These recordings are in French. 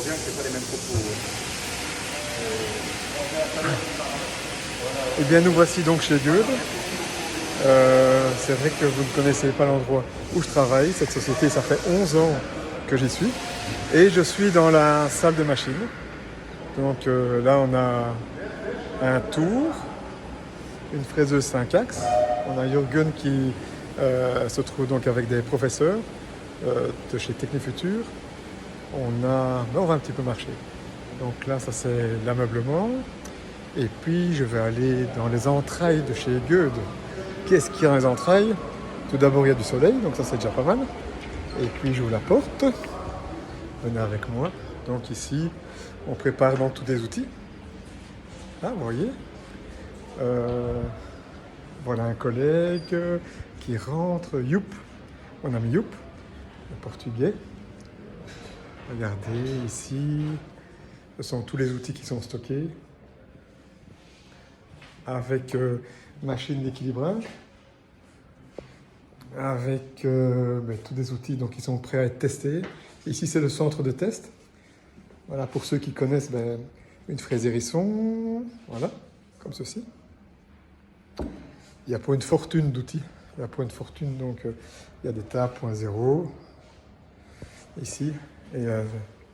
bien que c'est pas les mêmes propos. Eh bien, nous voici donc chez Goethe. C'est vrai que vous ne connaissez pas l'endroit où je travaille. Cette société, ça fait 11 ans que j'y suis. Et je suis dans la salle de machine. Donc là, on a un tour, une fraiseuse 5 axes. On a Jürgen qui se trouve donc avec des professeurs de chez Technifutur. On va un petit peu marcher. Donc là, ça c'est l'ameublement. Et puis, je vais aller dans les entrailles de chez Goethe. Qu'est-ce qu'il y a dans les entrailles? Tout d'abord, il y a du soleil, donc ça c'est déjà pas mal. Et puis, j'ouvre la porte. Venez avec moi. Donc ici, on prépare donc tous des outils. Ah, vous voyez. Voilà un collègue qui rentre. Youp. Mon ami Youp, le portugais. Regardez ici. Ce sont tous les outils qui sont stockés. Avec machine d'équilibrage. Avec tous des outils donc, qui sont prêts à être testés. Ici, c'est le centre de test. Voilà, pour ceux qui connaissent, une fraise hérisson, voilà, comme ceci. Il y a pour une fortune d'outils. Il y a pour une fortune, donc il y a des tables 0.0 ici. Et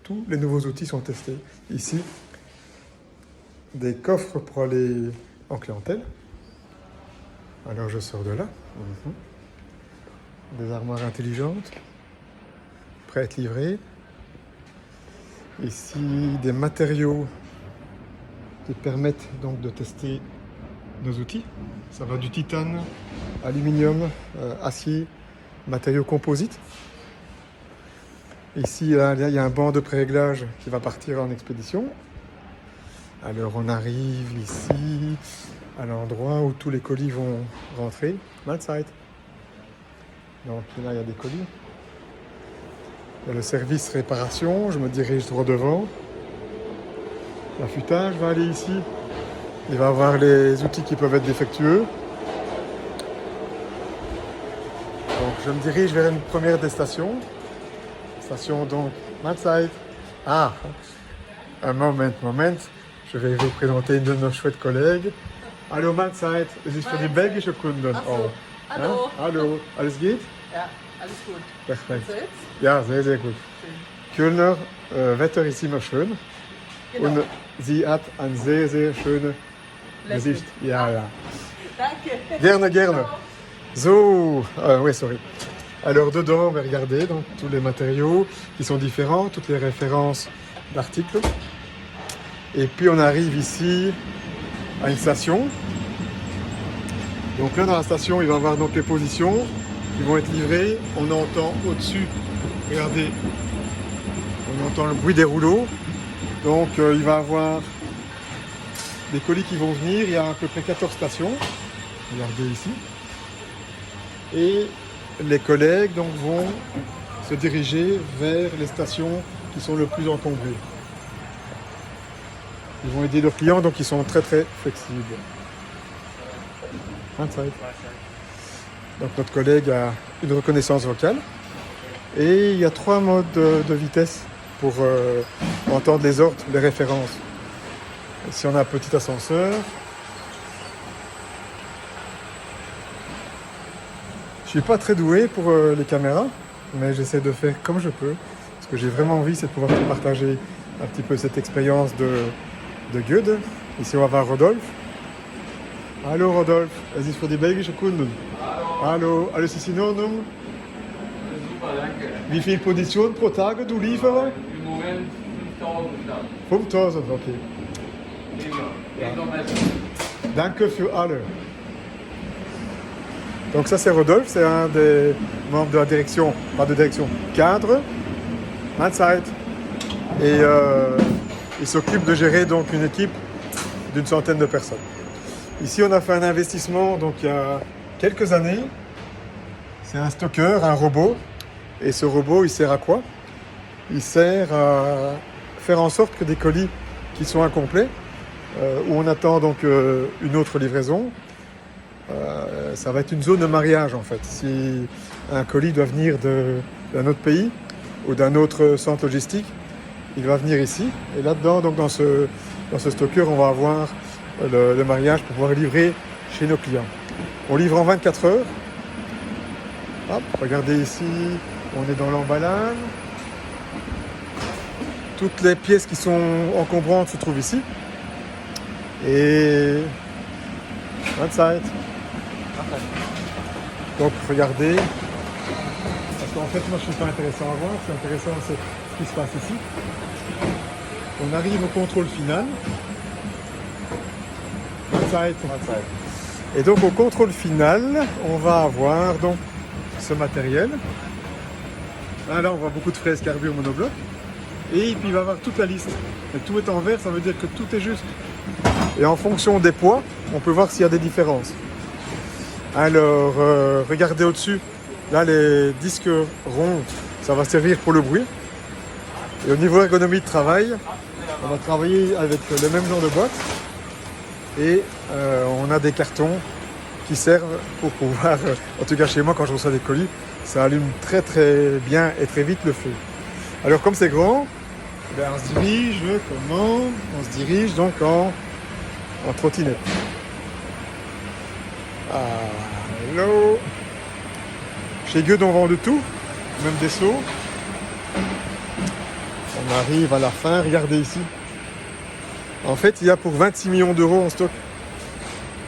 tous les nouveaux outils sont testés. Ici, des coffres pour aller en clientèle. Alors je sors de là. Des armoires intelligentes, prêtes à être livrées. Ici, des matériaux qui permettent donc de tester nos outils. Ça va du titane, aluminium, acier, matériaux composites. Ici, là, il y a un banc de pré-réglage qui va partir en expédition. Alors on arrive ici, à l'endroit où tous les colis vont rentrer, Mahlzeit. Donc là, il y a des colis. Il y a le service réparation, je me dirige droit devant. L'affûtage va aller ici. Il va avoir les outils qui peuvent être défectueux. Donc je me dirige vers une première des stations. Station donc Mahlzeit. Ah, un moment. Je vais vous présenter une de nos chouettes collègues. Hallo Mahlzeit, es ist für die belgische Kunden. Ach so. Oh. Hallo. Ja? Hallo, alles geht? Ja, alles gut. Perfekt. Und selbst? Ja, sehr, sehr gut. Schön. Kölner Wetter ist immer schön. Genau. Und sie hat ein sehr, sehr schönes Gesicht. Ja. Danke. Gerne. So, oui, sorry. Alors dedans, regardez donc tous les matériaux qui sont différents, toutes les références d'articles. Et puis on arrive ici à une station. Donc là dans la station, il va y avoir donc les positions qui vont être livrées. On entend au-dessus, regardez, on entend le bruit des rouleaux. Donc il va y avoir des colis qui vont venir. Il y a à peu près 14 stations. Regardez ici. Et les collègues donc, vont se diriger vers les stations qui sont le plus encombrées. Ils vont aider leurs clients, donc ils sont très très flexibles. Donc notre collègue a une reconnaissance vocale. Et il y a 3 modes de vitesse pour entendre les ordres, les références. Ici on a un petit ascenseur. Je suis pas très doué pour les caméras, mais j'essaie de faire comme je peux. Ce que j'ai vraiment envie, c'est de pouvoir te partager un petit peu cette expérience de Goethe. Ici, on va voir Rodolphe. Hallo Rodolphe, es ist für die belgische Kunden. Hallo, alles ist in Ordnung? Super, danke. Wie viele Positionen pro Tage du lieferst? Im Moment 5.000 dann. 5000, okay. Geht noch besser. Danke für alle. Donc ça c'est Rodolphe, c'est un des membres de la direction, pas de direction, cadre, Mahlzeit. Et il s'occupe de gérer donc une équipe d'une centaine de personnes. Ici on a fait un investissement donc il y a quelques années. C'est un stocker, un robot. Et ce robot il sert à quoi? Il sert à faire en sorte que des colis qui sont incomplets, où on attend donc une autre livraison, ça va être une zone de mariage en fait. Si un colis doit venir d'un autre pays ou d'un autre centre logistique, il va venir ici. Et là-dedans, donc dans ce stocker, on va avoir le mariage pour pouvoir livrer chez nos clients. On livre en 24 heures. Hop, regardez ici, on est dans l'emballage. Toutes les pièces qui sont encombrantes se trouvent ici. Et that's it. Donc regardez. Parce qu'en fait, moi je ne suis pas intéressant à voir. C'est intéressant, c'est ce qui se passe ici. On arrive au contrôle final. That's it. Et donc au contrôle final, on va avoir donc ce matériel. Là, on voit beaucoup de fraises carbure monobloc. Et puis il va y avoir toute la liste. Et tout est en vert, ça veut dire que tout est juste. Et en fonction des poids, on peut voir s'il y a des différences. Alors, regardez au-dessus. Là, les disques ronds, ça va servir pour le bruit. Et au niveau ergonomie de travail, on va travailler avec le même genre de boîte. Et on a des cartons qui servent pour pouvoir, en tout cas chez moi quand je reçois des colis, ça allume très très bien et très vite le feu. Alors comme c'est grand, ben on se dirige comment? On se dirige donc en trottinette. Hello. Chez Gueud on vend de tout, même des seaux. On arrive à la fin, regardez ici. En fait, il y a pour 26 millions d'euros en stock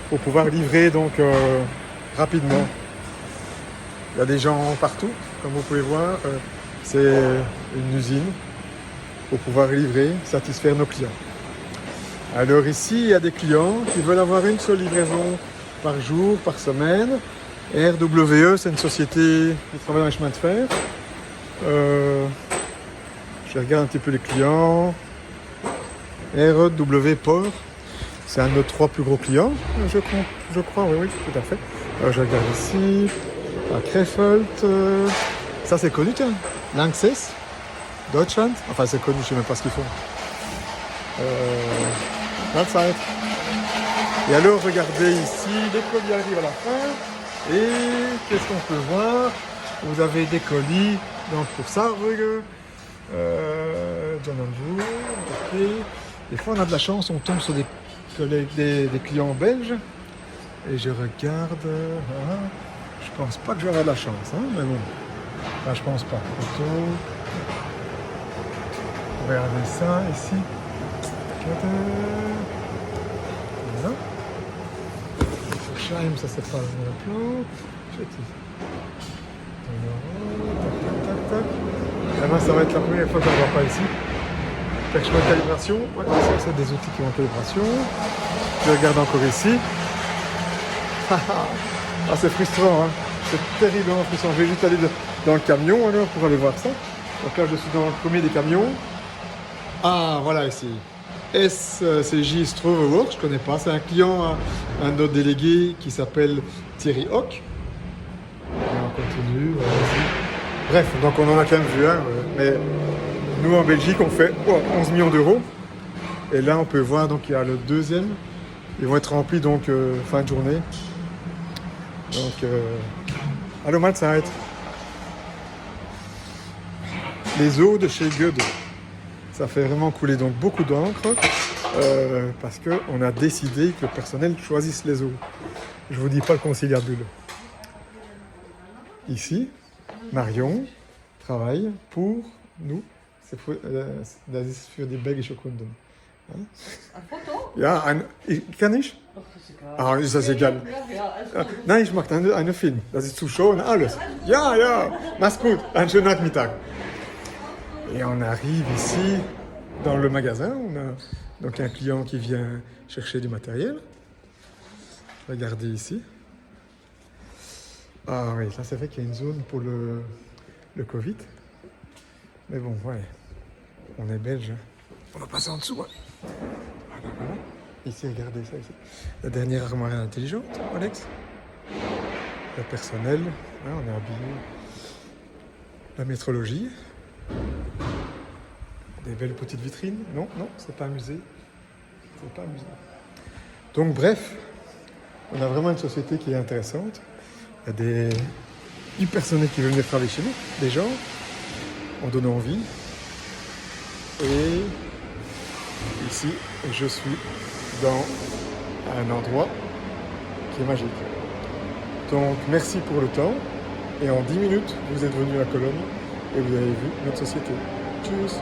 pour pouvoir livrer donc rapidement. Il y a des gens partout, comme vous pouvez voir. C'est une usine pour pouvoir livrer, satisfaire nos clients. Alors ici, il y a des clients qui veulent avoir une seule livraison par jour, par semaine. RWE, c'est une société qui travaille dans les chemins de fer. Je regarde un petit peu les clients. REW Port, c'est un de nos 3 plus gros clients, je crois, oui, tout à fait. Je regarde ici, à Krefeld, ça c'est connu, tiens, Lanxess, Deutschland, enfin c'est connu, je ne sais même pas ce qu'ils font. That's it. Et alors, regardez ici, les colis arrivent à la fin, et qu'est-ce qu'on peut voir? Vous avez des colis, donc pour Saarbrücken, John Andrew, ok. Des fois, on a de la chance, on tombe sur des clients belges. Et je regarde. Je pense pas que j'aurai de la chance, hein, mais bon. Là, je pense pas. Photo. Regardez ça ici. Voilà. Scheim, ça c'est pas le plan. Tac, tac, tac. Et ben, ça va être la première fois que je ne vois pas ici. Chemin de calibration, ouais, ça c'est des outils qui ont calibration. Je regarde encore ici. Ah, c'est frustrant, hein. C'est terriblement frustrant. Je vais juste aller dans le camion alors pour aller voir ça. Donc là je suis dans le premier des camions. Ah voilà ici. SCJ Strove Works, je ne connais pas. C'est un client, un de nos délégués qui s'appelle Thierry Hock. Et on continue, voilà ici. Bref, donc on en a quand même vu un, mais nous en Belgique on fait 11 millions d'euros. Et là on peut voir donc il y a le deuxième. Ils vont être remplis donc fin de journée. Donc allô Matt, ça arrête. Les eaux de chez Gueud. Ça fait vraiment couler donc beaucoup d'encre parce qu'on a décidé que le personnel choisisse les eaux. Je vous dis pas le conciliabule. Ici, Marion travaille pour nous. Das ist für die belgische Kunden. Een foto? Ja, kann ich? Ach, ist egal. Ah, ist das egal. Ja, alles gut. Nein, ich mache einen Film. Das ist zu schauen, alles. Ja, ja, mach's gut. Einen schönen Nachmittag. Et on arrive ici dans le magasin. On a donc un client qui vient chercher du matériel. Regardez ici. Ah oui, là c'est vrai qu'il y a une zone pour le Covid. Mais bon, ouais, on est belge. Hein. On va passer en dessous. Hein. Voilà, voilà. Ici, regardez ça ici. La dernière armoire intelligente, Alex. Le personnel, hein, on est habillé. La métrologie. Des belles petites vitrines. Non, non, c'est pas un musée. C'est pas un musée. Donc bref, on a vraiment une société qui est intéressante. Il y a du personnel qui veut venir travailler chez nous, des gens. On donne envie. Et ici, je suis dans un endroit qui est magique. Donc merci pour le temps. Et en 10 minutes, vous êtes venu à Cologne et vous avez vu notre société. Tchuss!